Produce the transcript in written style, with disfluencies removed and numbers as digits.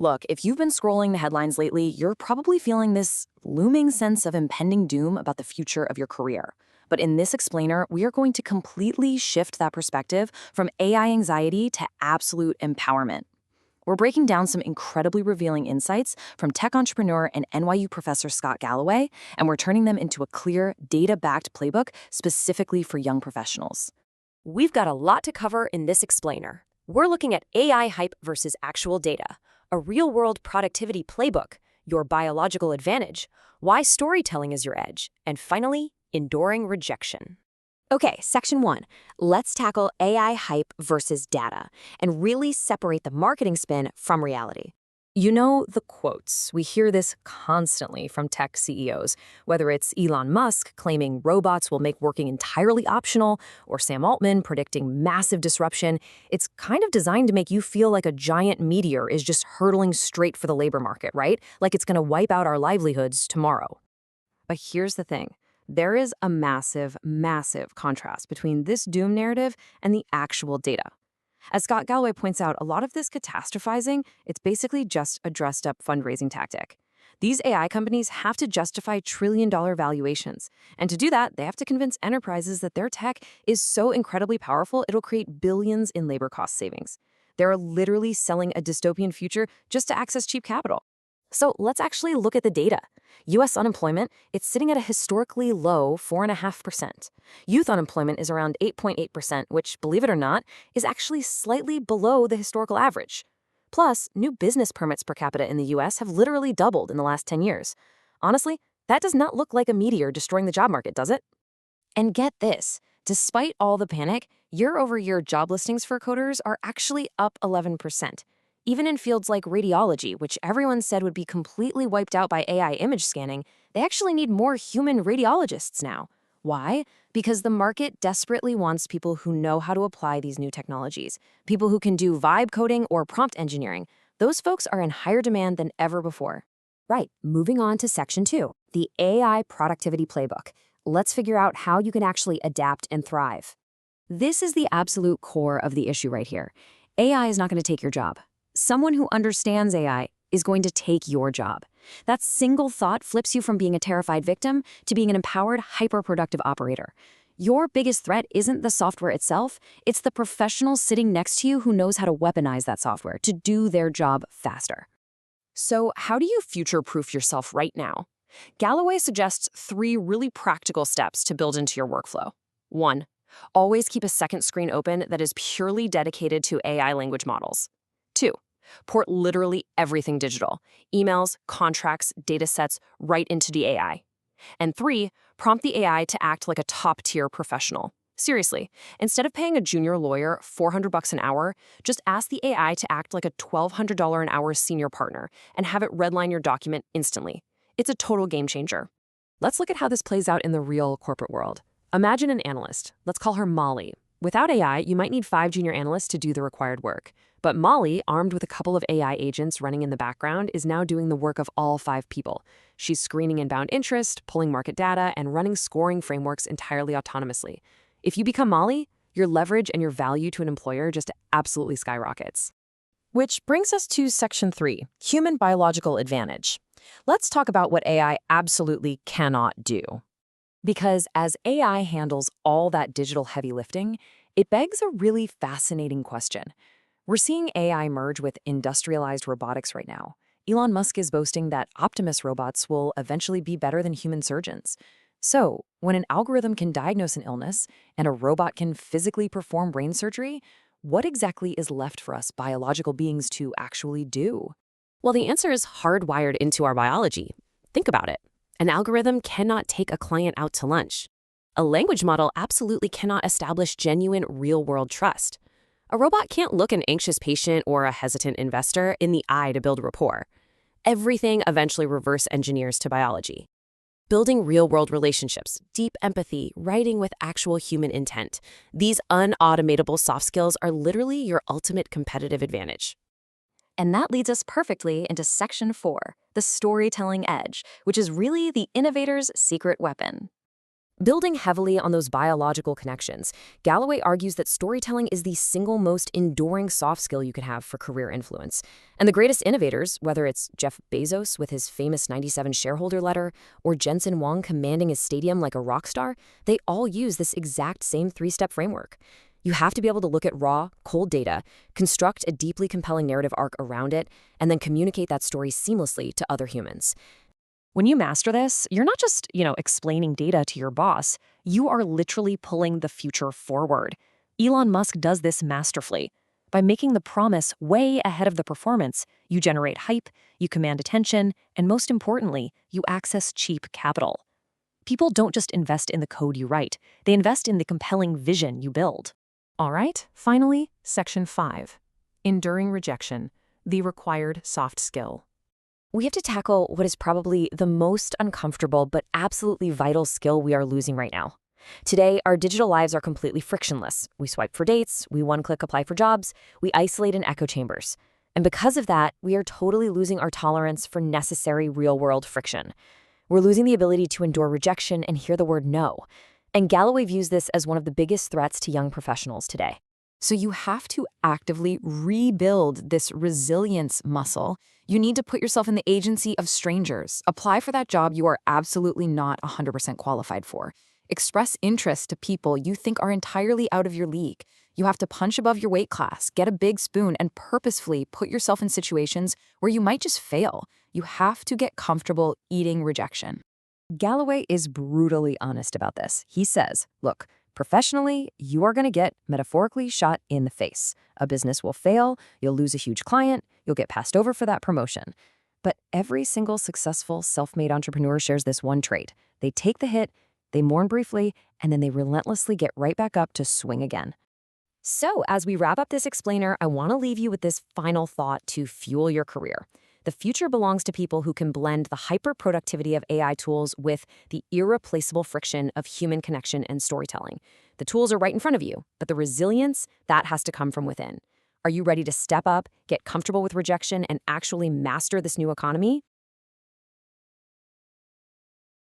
Look, if you've been scrolling the headlines lately, you're probably feeling this looming sense of impending doom about the future of your career. But in this explainer, we are going to completely shift that perspective from AI anxiety to absolute empowerment. We're breaking down some incredibly revealing insights from tech entrepreneur and NYU professor Scott Galloway, and we're turning them into a clear, data-backed playbook specifically for young professionals. We've got a lot to cover in this explainer. We're looking at AI hype versus actual data, a real-world productivity playbook, your biological advantage, why storytelling is your edge, and finally, enduring rejection. Okay, section 1. Let's tackle AI hype versus data and really separate the marketing spin from reality. You know the quotes. We hear this constantly from tech CEOs, whether it's Elon Musk claiming robots will make working entirely optional or Sam Altman predicting massive disruption. It's kind of designed to make you feel like a giant meteor is just hurtling straight for the labor market, right? Like it's going to wipe out our livelihoods tomorrow. But here's the thing. There is a massive, massive contrast between this doom narrative and the actual data. As Scott Galloway points out, a lot of this catastrophizing, it's basically just a dressed-up fundraising tactic. These AI companies have to justify trillion-dollar valuations. And to do that, they have to convince enterprises that their tech is so incredibly powerful, it'll create billions in labor cost savings. They're literally selling a dystopian future just to access cheap capital. So let's actually look at the data. U.S. unemployment, it's sitting at a historically low 4.5%. Youth unemployment is around 8.8%, which, believe it or not, is actually slightly below the historical average. Plus, new business permits per capita in the U.S. have literally doubled in the last 10 years. Honestly, that does not look like a meteor destroying the job market, does it? And get this, despite all the panic, year-over-year job listings for coders are actually up 11%. Even in fields like radiology, which everyone said would be completely wiped out by AI image scanning, they actually need more human radiologists now. Why? Because the market desperately wants people who know how to apply these new technologies, people who can do vibe coding or prompt engineering. Those folks are in higher demand than ever before. Right, moving on to section 2, the AI productivity playbook. Let's figure out how you can actually adapt and thrive. This is the absolute core of the issue right here. AI is not going to take your job. Someone who understands AI is going to take your job. That single thought flips you from being a terrified victim to being an empowered, hyper-productive operator. Your biggest threat isn't the software itself, it's the professional sitting next to you who knows how to weaponize that software to do their job faster. So how do you future-proof yourself right now? Galloway suggests 3 really practical steps to build into your workflow. 1. Always keep a second screen open that is purely dedicated to AI language models. 2. Port literally everything digital, emails, contracts, data sets, right into the AI. And 3, prompt the AI to act like a top-tier professional. Seriously, instead of paying a junior lawyer $400 an hour, just ask the AI to act like a $1,200 an hour senior partner and have it redline your document instantly. It's a total game changer. Let's look at how this plays out in the real corporate world. Imagine an analyst. Let's call her Molly. Without AI, you might need 5 junior analysts to do the required work. But Molly, armed with a couple of AI agents running in the background, is now doing the work of all 5 people. She's screening inbound interest, pulling market data, and running scoring frameworks entirely autonomously. If you become Molly, your leverage and your value to an employer just absolutely skyrockets. Which brings us to section 3, human biological advantage. Let's talk about what AI absolutely cannot do. Because as AI handles all that digital heavy lifting, it begs a really fascinating question. We're seeing AI merge with industrialized robotics right now. Elon Musk is boasting that Optimus robots will eventually be better than human surgeons. So, when an algorithm can diagnose an illness and a robot can physically perform brain surgery, what exactly is left for us biological beings to actually do? Well, the answer is hardwired into our biology. Think about it. An algorithm cannot take a client out to lunch. A language model absolutely cannot establish genuine real-world trust. A robot can't look an anxious patient or a hesitant investor in the eye to build rapport. Everything eventually reverse engineers to biology. Building real-world relationships, deep empathy, writing with actual human intent. These unautomatable soft skills are literally your ultimate competitive advantage. And that leads us perfectly into section 4, the storytelling edge, which is really the innovator's secret weapon. Building heavily on those biological connections, Galloway argues that storytelling is the single most enduring soft skill you could have for career influence. And the greatest innovators, whether it's Jeff Bezos with his famous 97 shareholder letter or Jensen Huang commanding his stadium like a rock star, they all use this exact same three-step framework. You have to be able to look at raw, cold data, construct a deeply compelling narrative arc around it, and then communicate that story seamlessly to other humans. When you master this, you're not just, explaining data to your boss. You are literally pulling the future forward. Elon Musk does this masterfully. By making the promise way ahead of the performance, you generate hype, you command attention, and most importantly, you access cheap capital. People don't just invest in the code you write. They invest in the compelling vision you build. All right, finally, Section 5. Enduring rejection, the required soft skill. We have to tackle what is probably the most uncomfortable but absolutely vital skill we are losing right now. Today, our digital lives are completely frictionless. We swipe for dates, we one-click apply for jobs, we isolate in echo chambers. And because of that, we are totally losing our tolerance for necessary real-world friction. We're losing the ability to endure rejection and hear the word no. And Galloway views this as one of the biggest threats to young professionals today. So you have to actively rebuild this resilience muscle. You need to put yourself in the agency of strangers. Apply for that job you are absolutely not 100% qualified for. Express interest to people you think are entirely out of your league. You have to punch above your weight class, get a big spoon, and purposefully put yourself in situations where you might just fail. You have to get comfortable eating rejection. Galloway is brutally honest about this. He says, look, professionally, you are going to get metaphorically shot in the face. A business will fail, you'll lose a huge client, you'll get passed over for that promotion. But every single successful self-made entrepreneur shares this one trait. They take the hit, they mourn briefly, and then they relentlessly get right back up to swing again. So as we wrap up this explainer, I want to leave you with this final thought to fuel your career. The future belongs to people who can blend the hyper-productivity of AI tools with the irreplaceable friction of human connection and storytelling. The tools are right in front of you, but the resilience, that has to come from within. Are you ready to step up, get comfortable with rejection, and actually master this new economy?